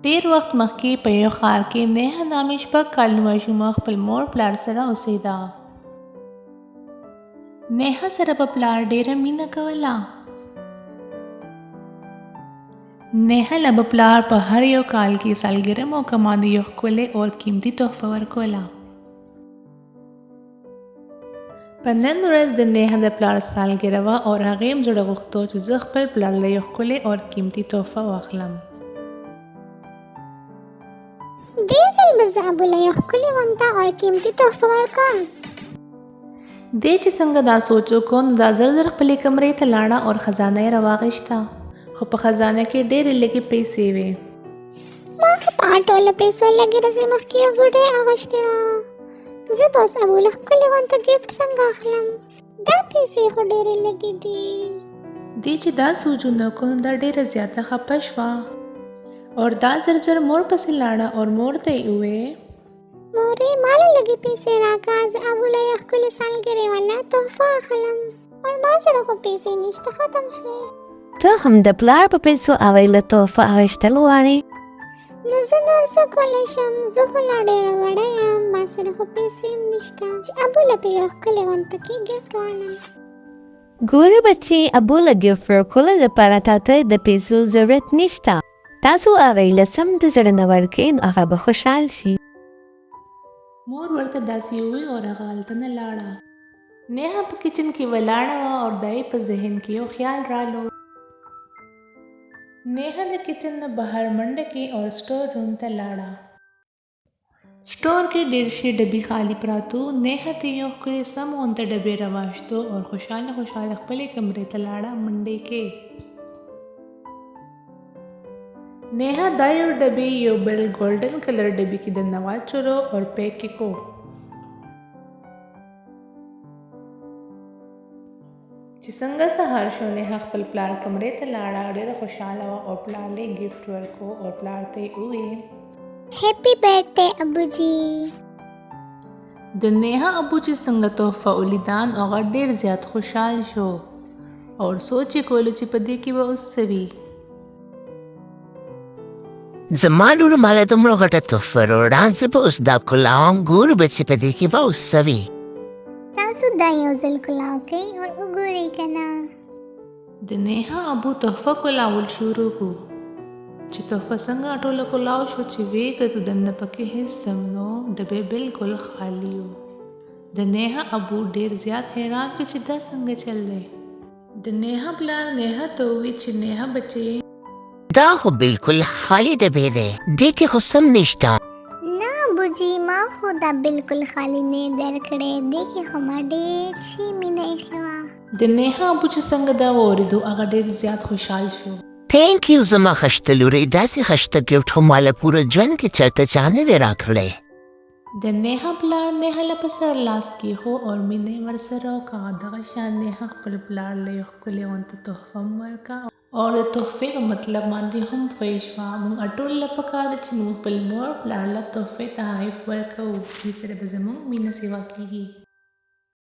ډېر وخت مخکې په یو ښار کې نیها نامې شپږ کلنه ماشومه خپل مور پلار سره اوسېده. نیها سره په پلار ډېره مینه کوله. نیها له به پلار په هر یو کال کې سالګرې موقع باندې یو ښکلی او قیمتي تحفه ورکوله. په نن ورځ د نیها د پلار سالګرې وه او هغې هم زړه غوښتو چې زه خپل پلار له یو ښکلی او قیمتي تحفه واخلم. دې ځل به زه ابو له یو ښکلي غونډه او قیمتي تحفه ورکړم. دې چې څنګه دا سوچ وکړو نو دا زر زر خپلې کمرې ته لاړه او خزانه یې راواغېسته، خو په خزانه کې ډېرې لږې پیسې وې. ما خو په ټوله پیسو لږې ورځې مخکې یو ګوډۍ اغوښتې وه. زه به اوس ابو له ښکلي غونډه ګفټ څنګه اخلم؟ دا پیسې خو ډېرې لږې دي. دې چې دا سوچونه وکړو نو دا ډېره زیاته خفه شوه او دا زر زر مور پسې لاړه او مور ته یې وویل: مورې ما له لږې پیسې راکړه، زه ابو له یو ښکلې سالګرې والا تحفه اخلم او ما سره خو پیسې نشته، ختم شوې. ته هم د پلار په پیسو هغې له تحفه اخیستل غواړې؟ نو زه نور څه کولی شم؟ زه خو لا ډېره وړه یم، ما سره خو پیسې هم نشته چې ابو له په یو ښکلې غونډه کې ګفټ واخلم. ګوره بچې، ابو له ګفټ ورکولو لپاره تاته د پیسو ضرورت نشته. تاسو هغې له سم د زړه نه ورکړئ نو هغه به خوشحال شي. مور ورته داسې وویل او هغه هلته نه لاړه. نیها په کچن کې ولاړه وه او د یې په ذهن کې یو خیال رالو. نیها د کچن نه بهر منډه کې او سټور روم ته لاړه. سټور کې ډېر شي ډبې خالي پراتو. نیها ته یو ښکلې سم غونته ډبې راواخیستو او خوشحاله خوشحاله خپلې کمرې ته لاړه منډې کې. نیها دا یو ډبې یو بل ګولډن کلر ډبې کې دننه واچولو او پیک یې کو. چې څنګه سهار شو نیها خپل پلار کمرې ته لاړه، ډېره خوشحاله وه او پلار له یې ګفټ ورکو او پلار ته یې وویل: هیپی برتھډے ابوجي. د نیها ابو چې څنګه تحفه ولیده نو هغه ډېر زیات خوشحال شو او سوچ یې کولو چې په دې کې به اوس څه وي. زما لور ما له دومره غټه تحفه راوړه، زه به اوس دا کولاوم، ګورو به چې په دې کې به اوس څه وي. تاسو دا یو ځل کولاو کوئ او وګورئ که نه. د نیها ابو تحفه کولاول شروع کړو. چې تحفه څنګه ټوله کولاو شو چې ویې کتو دننه پکې هېڅ څه نو، ډبې بالکل خالي وو. د نیها ابو ډېر زیات حیران شو چې دا څنګه چل دی. د نیها پلار نیها ته وویل چې نیها بچې، دا خو بالکل خالي ډبې دی، دې کې خو سم نشته. نه ابوجي، ما خو دا بالکل خالي نه درکړی، دې کې خو ما ډېر شي مینه ایښې وه. د نیها ابو چې څنګه دا واورېدو هغه ډېر زیات خوشحال شو. تھینک یو زما خشته لورې، داسې خشته ګفټ خو ما له پوره ژوند کې چېرته چا نه دی راکړی. د نیها پلار نیها له په سر لاس کېښو او مینه یې ورسره وکړه. دغه شان نیها خپل پلار له یو ښکلې غونته تحفه هم ورکړه او د تحفې په مطلب باندې هم پوه شوه. موږ ټول له پکار ده چې موږ خپل مور پلار له تحفې تحایف ورکوو، دې سره به زموږ مینه سیوا کېږي.